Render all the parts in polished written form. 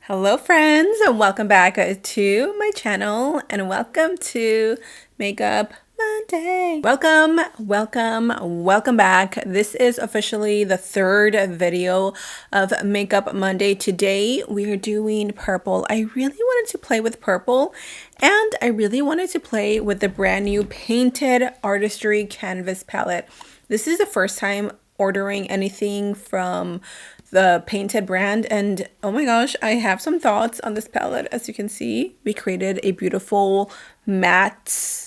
Hello friends, and welcome back to my channel and welcome to Makeup Monday. Welcome back. This is officially the third video of Makeup Monday. Today we are doing purple. I really wanted to play with purple and I really wanted to play with the brand new painted Artistry Canvas Palette. This is the first time ordering anything from the painted brand, and oh my gosh, I have some thoughts on this palette. As you can see, we created a beautiful matte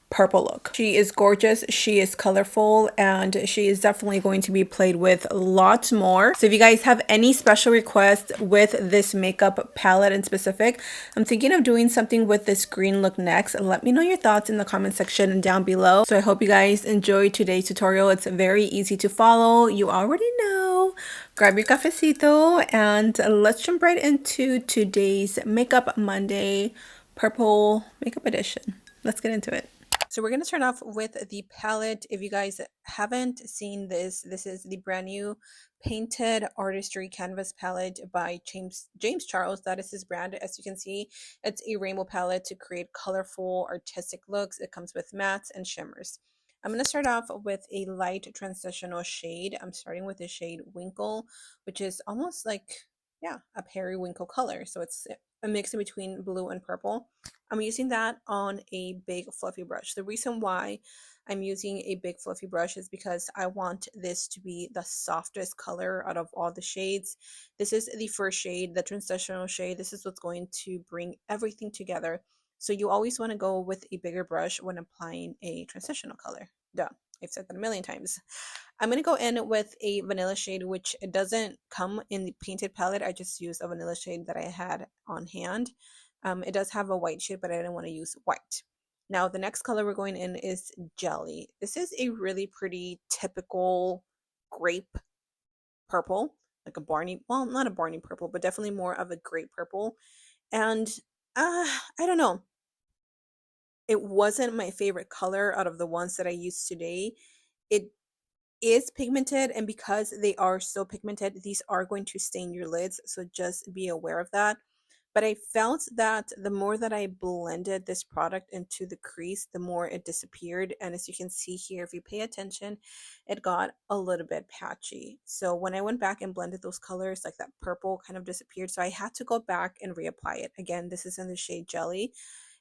purple look. She is gorgeous, she is colorful, and she is definitely going to be played with lots more. So if you guys have any special requests with this makeup palette in specific, I'm thinking of doing something with this green look next. Let me know your thoughts in the comment section down below. So I hope you guys enjoyed today's tutorial. It's very easy to follow. You already know. Grab your cafecito and let's jump right into today's Makeup Monday Purple Makeup Edition. Let's get into it. So we're going to start off with the palette. If you guys haven't seen this, this is the brand new painted Artistry Canvas Palette by James Charles. That is his brand. As you can see, it's a rainbow palette to create colorful artistic looks. It comes with mattes and shimmers. I'm going to start off with a light transitional shade. I'm starting with the shade Winkle, which is almost like, yeah, a periwinkle color. So it's a mix in between blue and purple. I'm using that on a big fluffy brush. The reason why I'm using a big fluffy brush is because I want this to be the softest color out of all the shades. This is the first shade, the transitional shade. This is what's going to bring everything together. So you always want to go with a bigger brush when applying a transitional color. Duh, I've said that a million times. I'm going to go in with a vanilla shade, which it doesn't come in the painted palette. I just used a vanilla shade that I had on hand. It does have a white shade, but I didn't want to use white. Now, the next color we're going in is Jelly. This is a really pretty typical grape purple, like a Barney, well, not a Barney purple, but definitely more of a grape purple. And I don't know. It wasn't my favorite color out of the ones that I used today. It is pigmented, and because they are so pigmented, these are going to stain your lids, so just be aware of that. But I felt that the more that I blended this product into the crease, the more it disappeared. And as you can see here, if you pay attention, it got a little bit patchy. So when I went back and blended those colors, like that purple kind of disappeared. So I had to go back and reapply it. Again, this is in the shade Jelly.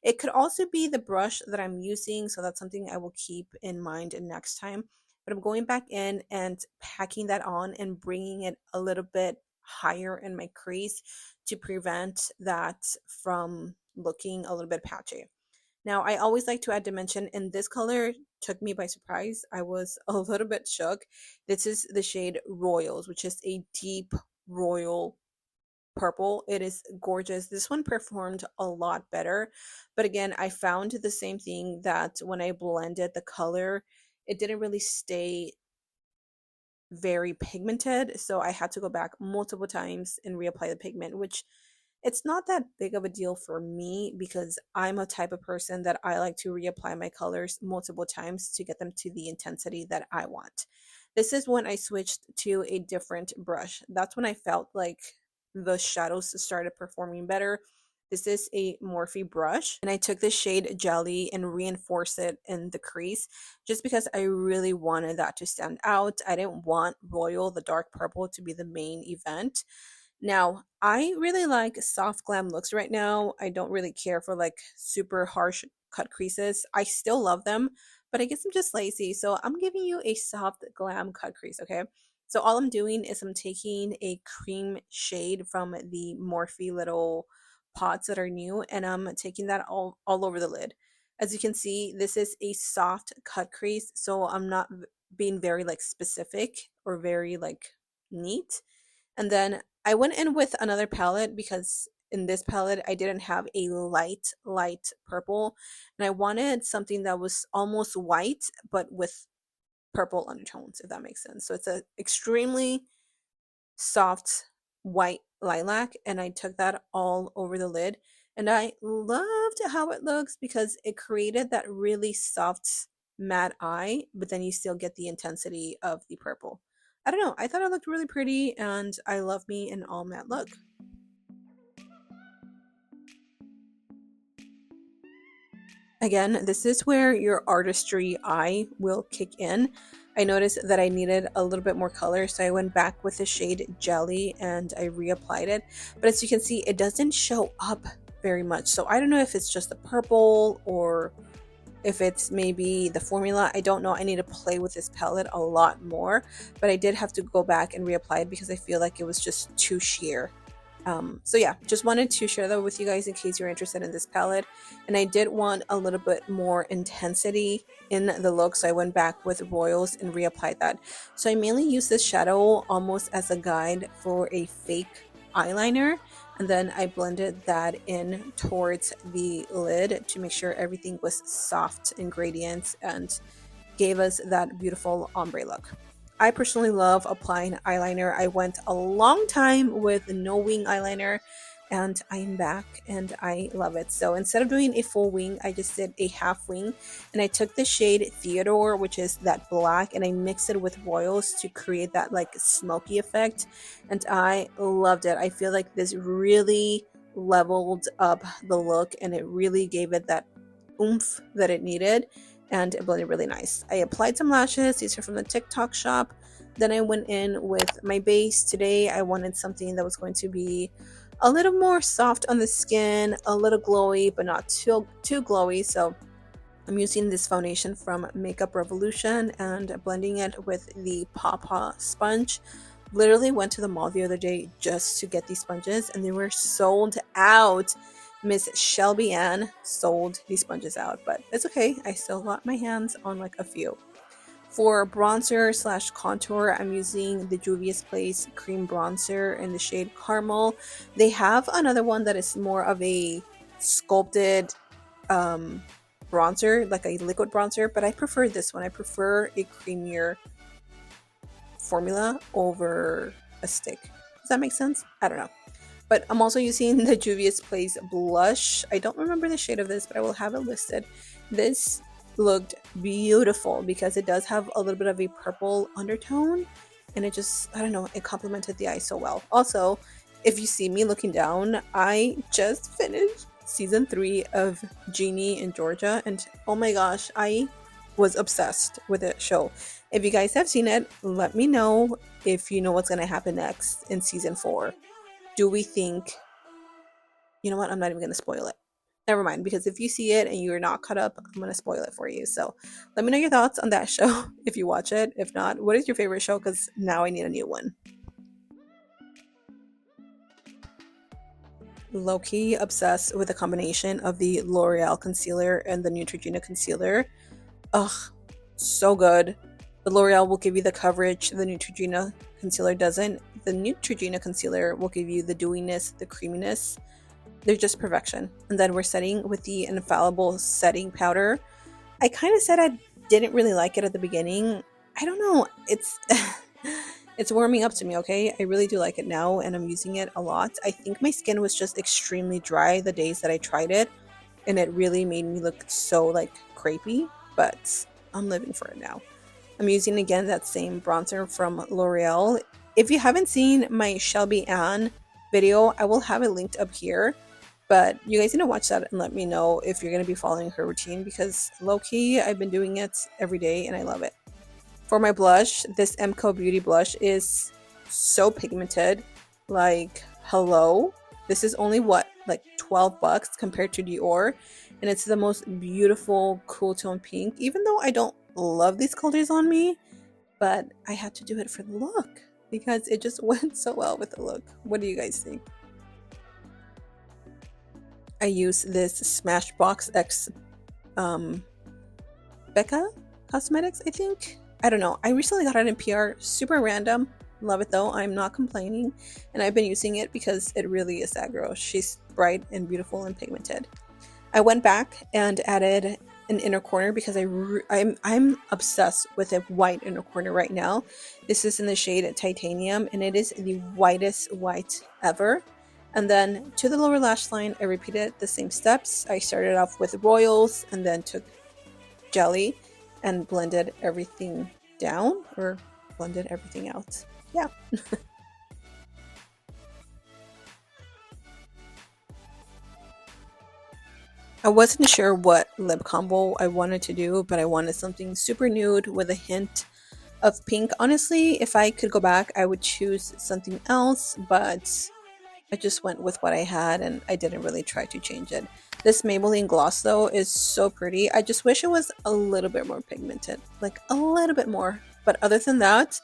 It could also be the brush that I'm using, so that's something I will keep in mind next time. But I'm going back in and packing that on and bringing it a little bit higher in my crease to prevent that from looking a little bit patchy. Now, I always like to add dimension, and this color took me by surprise. I was a little bit shook. This is the shade Royals, which is a deep royal purple. It is gorgeous. This one performed a lot better, but again, I found the same thing, that when I blended the color, it didn't really stay very pigmented, so I had to go back multiple times and reapply the pigment, which it's not that big of a deal for me because I'm a type of person that I like to reapply my colors multiple times to get them to the intensity that I want. This is when I switched to a different brush. That's when I felt like the shadows started performing better. This is a Morphe brush, and I took the shade Jelly and reinforced it in the crease just because I really wanted that to stand out. I didn't want Royal, the dark purple, to be the main event. Now, I really like soft glam looks right now. I don't really care for like super harsh cut creases. I still love them, but I guess I'm just lazy. So I'm giving you a soft glam cut crease, okay? So all I'm doing is I'm taking a cream shade from the Morphe little pots that are new, and I'm taking that all over the lid. As you can see, this is a soft cut crease, so I'm not being very like specific or very like neat. And then I went in with another palette because in this palette I didn't have a light purple, and I wanted something that was almost white but with purple undertones, if that makes sense. So it's a extremely soft white lilac, and I took that all over the lid, and I loved how it looks because it created that really soft matte eye, but then you still get the intensity of the purple. I don't know, I thought it looked really pretty, and I love me an all matte look. Again, this is where your artistry eye will kick in. I noticed that I needed a little bit more color, so I went back with the shade Jelly and I reapplied it. But as you can see, it doesn't show up very much. So I don't know if it's just the purple or if it's maybe the formula. I don't know. I need to play with this palette a lot more, but I did have to go back and reapply it because I feel like it was just too sheer. So yeah, just wanted to share that with you guys in case you're interested in this palette. And I did want a little bit more intensity in the look, so I went back with Royals and reapplied that. So I mainly use this shadow almost as a guide for a fake eyeliner, and then I blended that in towards the lid to make sure everything was soft and gradient and gave us that beautiful ombre look. I personally love applying eyeliner. I went a long time with no wing eyeliner and I'm back and I love it. So instead of doing a full wing, I just did a half wing, and I took the shade Theodore, which is that black, and I mixed it with Royals to create that like smoky effect, and I loved it. I feel like this really leveled up the look and it really gave it that oomph that it needed, and it blended really nice. I applied some lashes. These are from the TikTok shop. Then I went in with my base. Today I wanted something that was going to be a little more soft on the skin, a little glowy, but not too glowy. So I'm using this foundation from Makeup Revolution and blending it with the Paw sponge. Literally went to the mall the other day just to get these sponges, and they were sold out. Miss Shelby Ann sold these sponges out, but it's okay. I still got my hands on like a few. For bronzer slash contour, I'm using the Juvia's Place cream bronzer in the shade Caramel. They have another one that is more of a sculpted bronzer, like a liquid bronzer, but I prefer this one. I prefer a creamier formula over a stick. Does that make sense? I don't know. But I'm also using the Juvia's Place blush. I don't remember the shade of this, but I will have it listed. This looked beautiful because it does have a little bit of a purple undertone, and it just, I don't know, it complemented the eye so well. Also, if you see me looking down, I just finished season 3 of Jeannie in Georgia, and oh my gosh, I was obsessed with the show. If you guys have seen it, let me know if you know what's going to happen next in season 4. Do we think, you know what, I'm not even going to spoil it. Never mind, because if you see it and you're not caught up, I'm going to spoil it for you. So let me know your thoughts on that show if you watch it. If not, what is your favorite show? Because now I need a new one. Low-key obsessed with the combination of the L'Oreal concealer and the Neutrogena concealer. Ugh, so good. The L'Oreal will give you the coverage the Neutrogena concealer doesn't. The Neutrogena concealer will give you the dewiness, the creaminess. They're just perfection. And then we're setting with the Infallible setting powder. I kind of said I didn't really like it at the beginning. I don't know. It's it's warming up to me, okay? I really do like it now, and I'm using it a lot. I think my skin was just extremely dry the days that I tried it, and it really made me look so like crepey, but I'm living for it now. I'm using again that same bronzer from L'Oreal. If you haven't seen my Shelby Ann video, I will have it linked up here. But you guys need to watch that and let me know if you're going to be following her routine, because low-key, I've been doing it every day and I love it. For my blush, this MCO Beauty blush is so pigmented. Like, hello? This is only what, like $12 compared to Dior. And it's the most beautiful cool tone pink. Even though I don't love these colors on me, but I had to do it for the look because it just went so well with the look. What do you guys think? I use this Smashbox X Becca Cosmetics, I think. I don't know. I recently got it in PR. Super random. Love it though. I'm not complaining. And I've been using it because it really is that girl. She's bright and beautiful and pigmented. I went back and added an inner corner because I'm obsessed with a white inner corner right now. This is in the shade Titanium, and it is the whitest white ever. And then to the lower lash line, I repeated the same steps. I started off with Royals and then took Jelly and blended everything down, or blended everything out. Yeah. I wasn't sure what lip combo I wanted to do, but I wanted something super nude with a hint of pink. Honestly, if I could go back, I would choose something else, but I just went with what I had and I didn't really try to change it. This Maybelline gloss though is so pretty. I just wish it was a little bit more pigmented, like a little bit more. But other than that,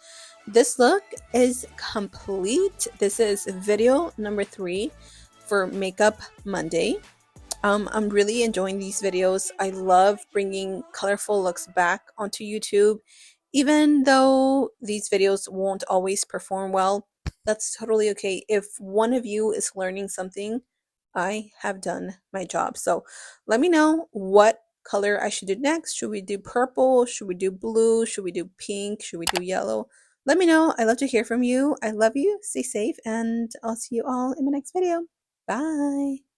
this look is complete. This is video number 3 for Makeup Monday. I'm really enjoying these videos. I love bringing colorful looks back onto YouTube. Even though these videos won't always perform well, that's totally okay. If one of you is learning something, I have done my job. So let me know what color I should do next. Should we do purple? Should we do blue? Should we do pink? Should we do yellow? Let me know. I love to hear from you. I love you. Stay safe, and I'll see you all in my next video. Bye.